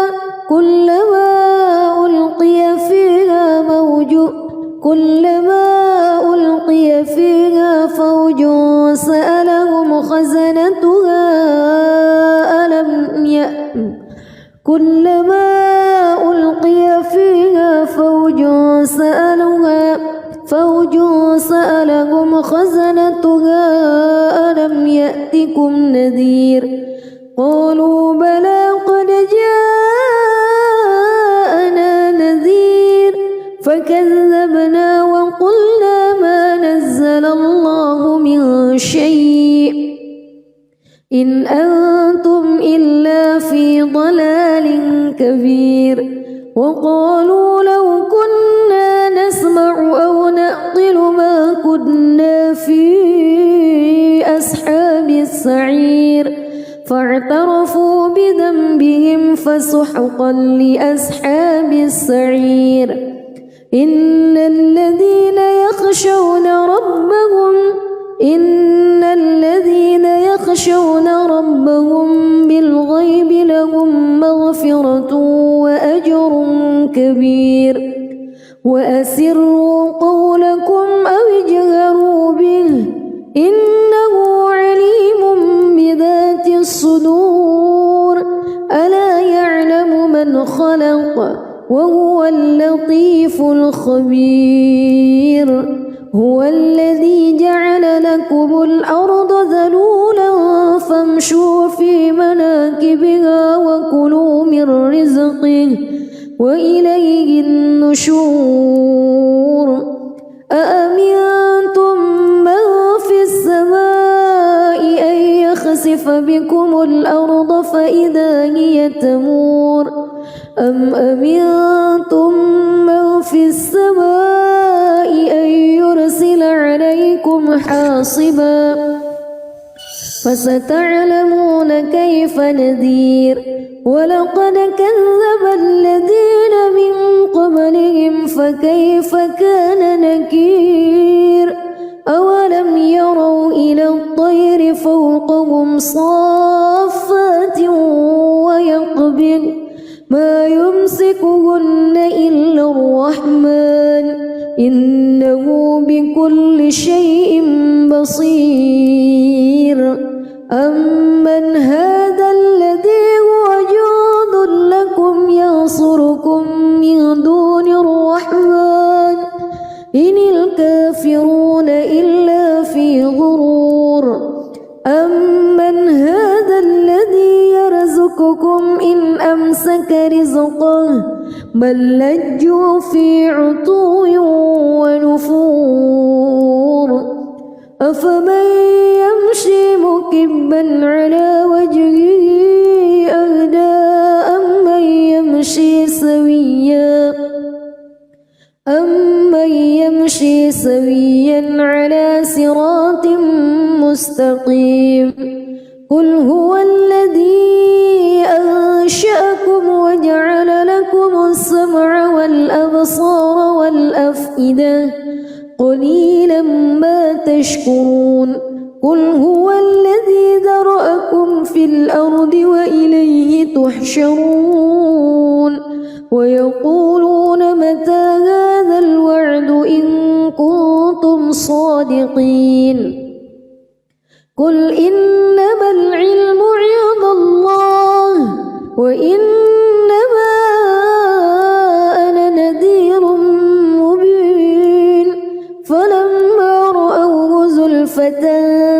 فوج سألهم خزنتها ألم يأتكم نذير قالوا بلى قد جاءنا نذير فكذبنا وقلنا ما نزل الله من شيء إن أنتم إلا في ضلال كبير وقالوا لو كنا نسمع أو نعقل ما كنا في أصحاب السعير فاعترفوا بذنبهم فسحقا لأصحاب السعير إن الذين يخشون ربهم بالغيب لهم مغفرة وأجر كبير وأسروا قولكم أو اجهروا به إنه عليم بذات الصدور ألا يعلم من خلق وهو اللطيف الخبير هو الذي جعل لكم الأرض ذلولا فامشوا في مناكبها وكلوا من رزقه وإليه النشور أأمنتم من في السماء أن يخسف بكم الأرض فإذا هي تمور أم أمنتم من في السماء أن يرسل عليكم حاصبا فستعلمون كيف نذير ولقد كذب الذين من قبلهم فكيف كان نكير أولم يروا إلى الطير فوقهم صافات ويقبض ما يمسكهن إلا الرحمن إنه بكل شيء بصير أمن هذا الذي هو جند لكم ينصركم من دون الرحمن إن الكافرون إلا في غرور أمن هذا الذي يرزقكم إن أمسك رزقه بل لجوا في عتو ونفور أفمن يمشي مكبا على وجهه أهدى أمن يمشي سويا على صراط مستقيم قل هو الذي أنشأكم وجعل لكم السمع والأبصار والأفئدة قليلا ما تشكرون قل هو الذي ذرأكم في الأرض وإليه تحشرون ويقولون متى هذا الوعد إن كنتم صادقين قل إنما العلم عند الله وإنما أنا نذير مبين فلما رأوه زلفة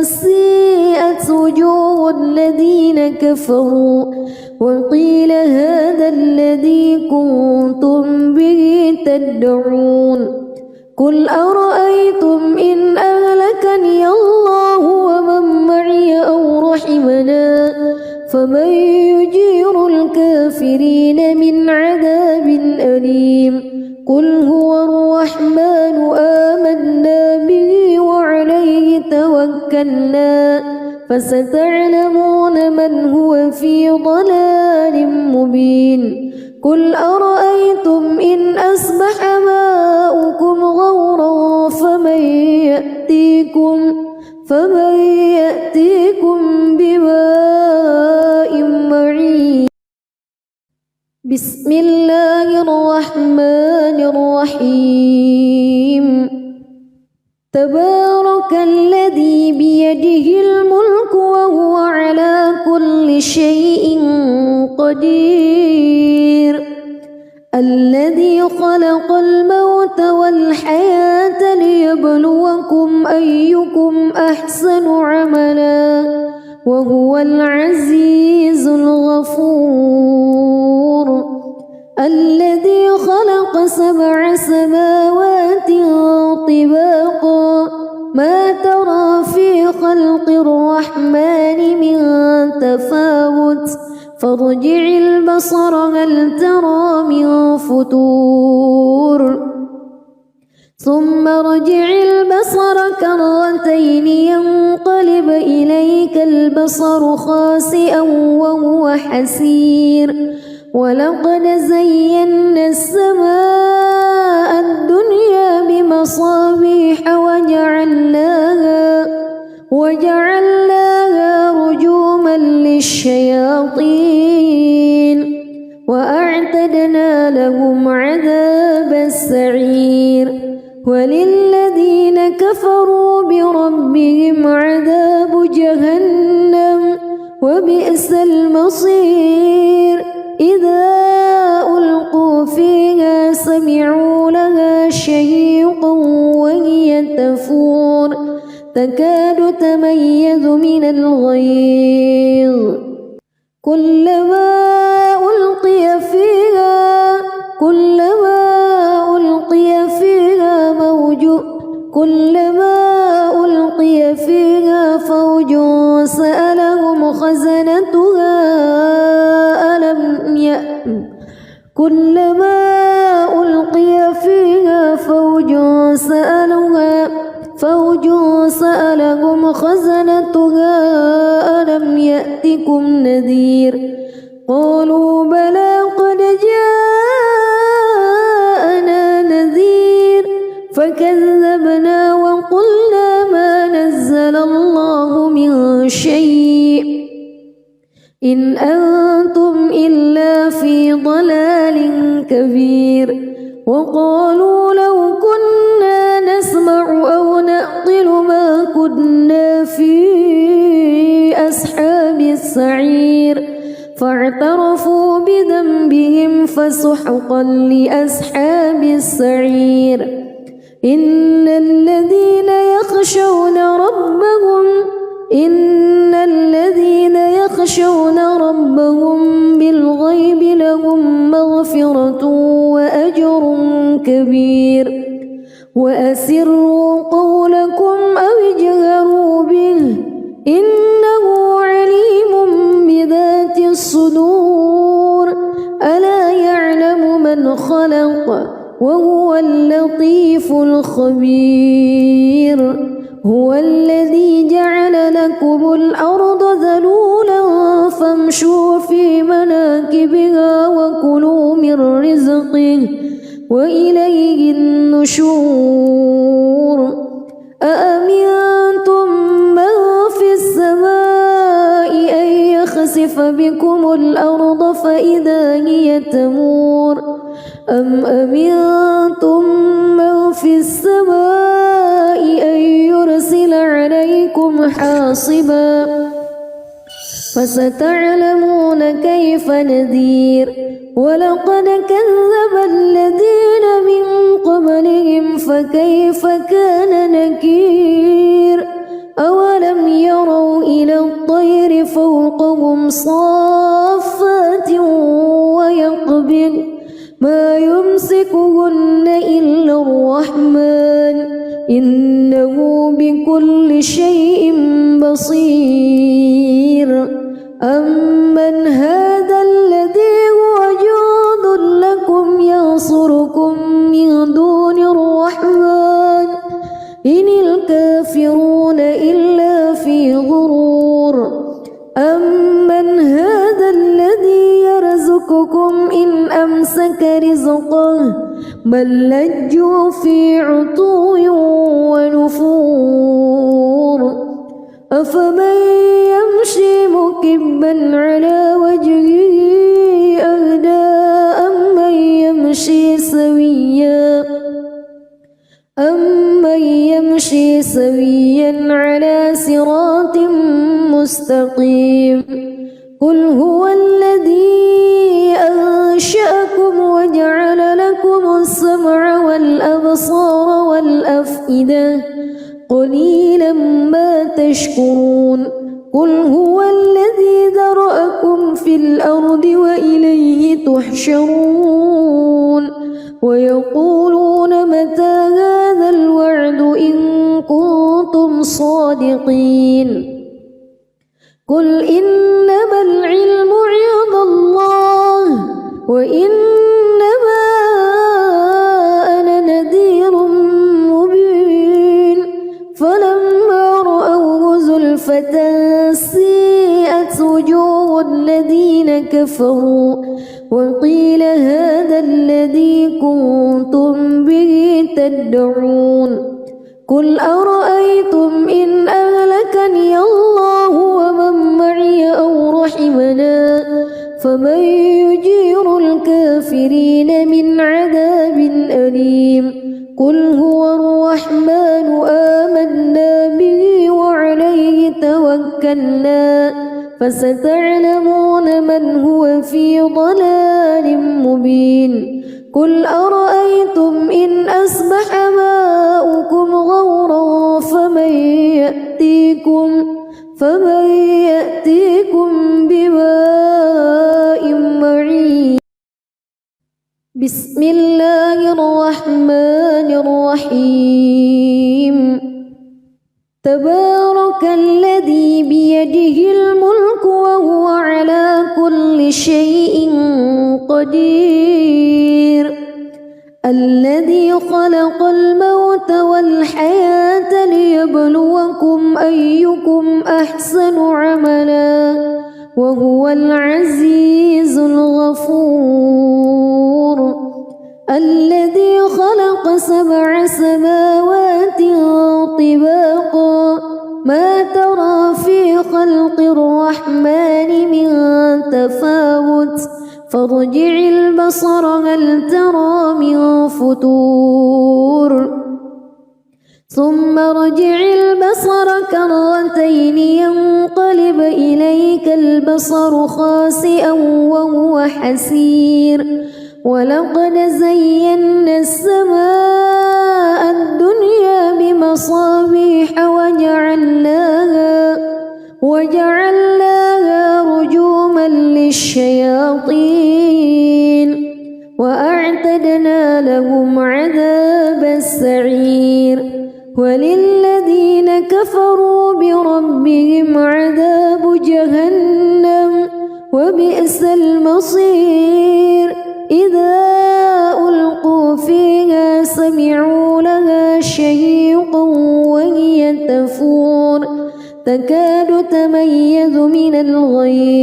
سيئت وجوه الذين كفروا وقيل هذا الذي كنتم به تدعون قل أرأيتم إن أهلكني الله ومن معي أو رحمنا فمن يجير الكافرين من عذاب أليم قل هو الرحمن آمنا به وعليه توكلنا فستعلمون من هو في ضلال مبين قل أرأيتم إن أصبح ماؤكم غورا فمن بسم الله الرحمن الرحيم تبارك الذي بيده الملك وهو على كل شيء قدير الذي خلق الموت والحياة ليبلوكم أيكم أحسن عملا وهو العزيز الغفور الذي خلق 7 سماوات طباقا ما ترى في خلق الرحمن من تفاوت فارجع البصر هل ترى من فتور ثم ارجع البصر كرتين ينقلب إليك البصر خاسئا وهو حسير ولقد زينا السماء الدنيا بمصابيح وجعلناها رجوما للشياطين وأعتدنا لهم عذاب السعير وللذين كفروا بربهم عذاب جهنم وبئس المصير إذا ألقوا فيها سمعوا لها شهيقا وهي تفور تكاد تميز من الغيظ كلما ألقي فيها فوج سألهم خزنتها ألم يأتكم نذير قالوا بلى قد جاءنا نذير فكذبنا وقلنا ما نزل الله من شيء إن أنتم إلا في ضلال كبير وقالوا لو كنا نسمع أو نعقل ما كنا في أصحاب السعير فاعترفوا بذنبهم فسحقا لأصحاب السعير إن الذين يخشون ربهم بالغيب لهم مغفرة وأجر كبير وأسروا قولكم أو اجهروا به إنه عليم بذات الصدور ألا يعلم من خلق وهو اللطيف الخبير هو الذي جعل لكم الأرض ذلولا فامشوا في مناكبها وكلوا من رزقه وإليه النشور أأمنتم من في السماء أن يخسف بكم الأرض فإذا هي تمور أم أمنتم من في السماء أن يرسل عليكم حاصبا فستعلمون كيف نذير ولقد كذب الذين من قبلهم فكيف كان نكير أولم يروا إلى الطير فوقهم صافات ويقبض ما يمسكهن إلا الرحمن إنه بكل شيء بصير أمن هذا الذي هو جند لكم ينصركم من دون الرحمن إن الكافرون إلا في غرور أمن هذا الذي يرزقكم إن أمسك رزقه بل لجوا في عتو ونفور أفمن يمشي مكبا على وجهه أهدى يمشي سويا على صراط مستقيم قل هو الذي أنشأكم وجعل لكم السمع والأبصار والأفئدة قليلا ما تشكرون قل هو الذي ذرأكم في الأرض وإليه تحشرون ويقولون متى هذا الوعد إن كنتم صادقين قل إنما العلم عند الله وإنما أنا نذير مبين فلما رأوه زلفة سيئت وجوه الذين كفروا وقيل هذا الذي كنتم به تدعون قل أرأيتم إن أهلكني الله ومن معي أو رحمنا فمن يجير الكافرين من عذاب أليم قل هو الرحمن آمنا به وعليه توكلنا فستعلمون من هو في ضلال مبين قل أرأيتم إن أصبح ماؤكم غورا فمن يأتيكم بماء معين بسم الله الرحمن الرحيم تبارك الذي بيده الملك وهو على كل شيء قدير الذي خلق الموت والحياة ليبلوكم أيكم أحسن عملا وهو العزيز الغفور الذي خلق 7 سماوات طباقا ما ترى في خلق الرحمن من تفاوت فارجع البصر هل ترى من فتور ثم ارجع البصر كرتين ينقلب إليك البصر خاسئا وهو حسير ولقد زينا السماء الدنيا بمصابيح وجعلناها رجوما للشياطين وأعتدنا لهم عذاب السعير وللذين كفروا بربهم عذاب جهنم وبئس المصير إذا ألقوا فيها سمعوا لها شهيقا وهي تفور تكاد تميز من الغيظ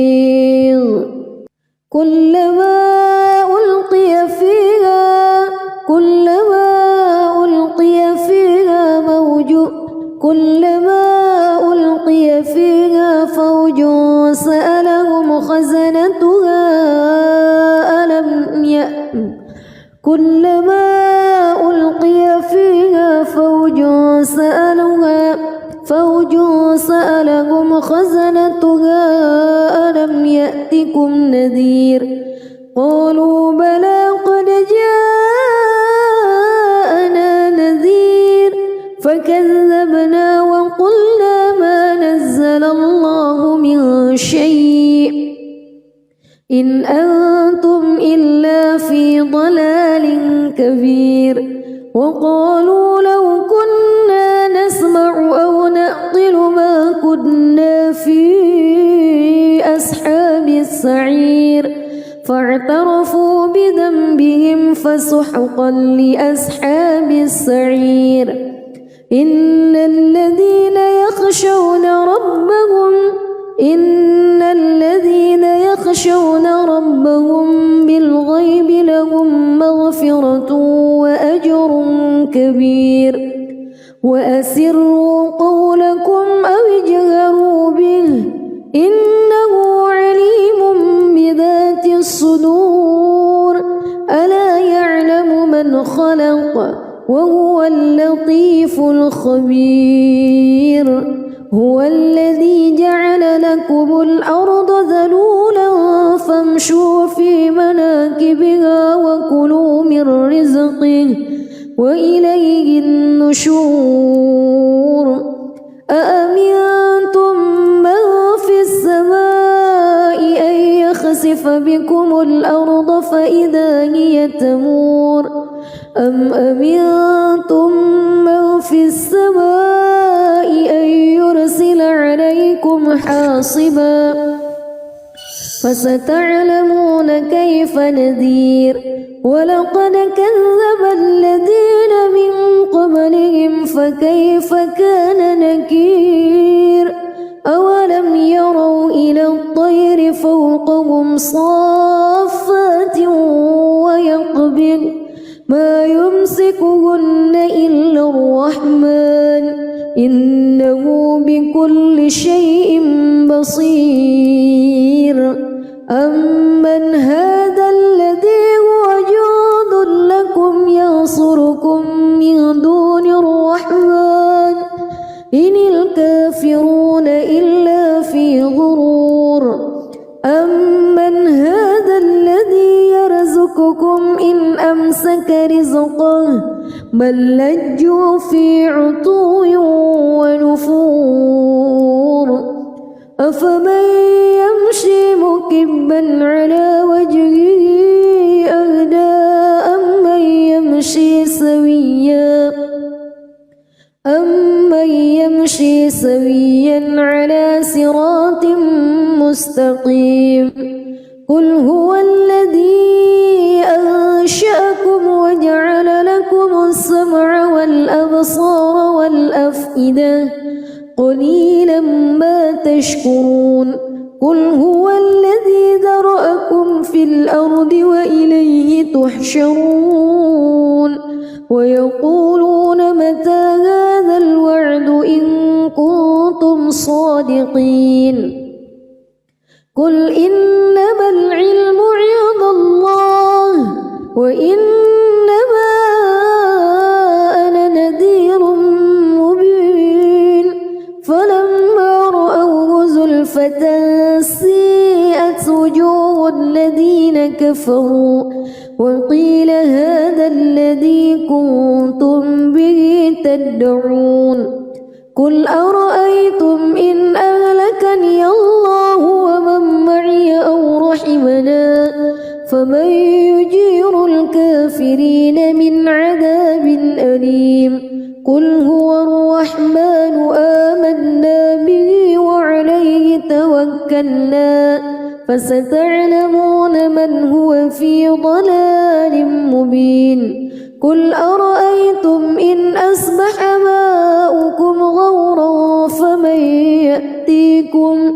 كلما ألقي فيها فوج سألهم خزنتها ألم يأتكم نذير قالوا بلى قد جاءنا نذير فكذبنا وقلنا ما نزل الله من شيء إن أنتم إلا في ضلال كبير وقالوا لو كنا نسمع أو نعقل ما كنا في أصحاب السعير فاعترفوا بذنبهم فسحقا لأصحاب السعير إن الذين يخشون ربهم بالغيب لهم مغفرة وأجر كبير وأسروا قولكم أو اجهروا به إنه عليم بذات الصدور ألا يعلم من خلق وهو اللطيف اللطيف الخبير هو الذي جعل لكم الأرض ذلولا فامشوا في مناكبها وكلوا من رزقه وإليه النشور أأمنتم من في السماء أن يخسف بكم الأرض فإذا هي تمور أم أمنتم من في السماء أن يرسل عليكم حاصبا فستعلمون كيف نذير ولقد كذب الذين من قبلهم فكيف كان نكير أولم يروا إلى الطير فوقهم صافات ويقبض ما يمسكهن إلا الرحمن إنه بكل شيء بصير أمن هذا الذي هو جند لكم ينصركم من دون الرحمن إن الكافرون إلا في غرور أمن هذا الذي يرزقكم إن أمسك رزقه بل لجوا في عتو ونفور أفمن يمشي مكبا على وجهه أهدى أمن يمشي سويا على صراط مستقيم قل هو الذي أنشأكم وجعل لكم السمع والأبصار والأفئدة قليلا ما تشكرون قل هو الذي ذرأكم في الأرض وإليه تحشرون ويقولون متى هذا الوعد إن كنتم صادقين قل إنما العلم عند الله وإنما أنا نذير مبين فلما رأوه زلفة سيئت وجوه الذين كفروا وقيل هذا الذي كنتم به تدعون قل أرأيتم إن أهلكني الله ومن معي أو رحمنا فمن يجير الكافرين من عذاب أليم قل هو الرحمن آمنا به وعليه توكلنا فستعلمون من هو في ضلال مبين قل أرأيتم إن أصبح ماؤكم غورا فمن يأتيكم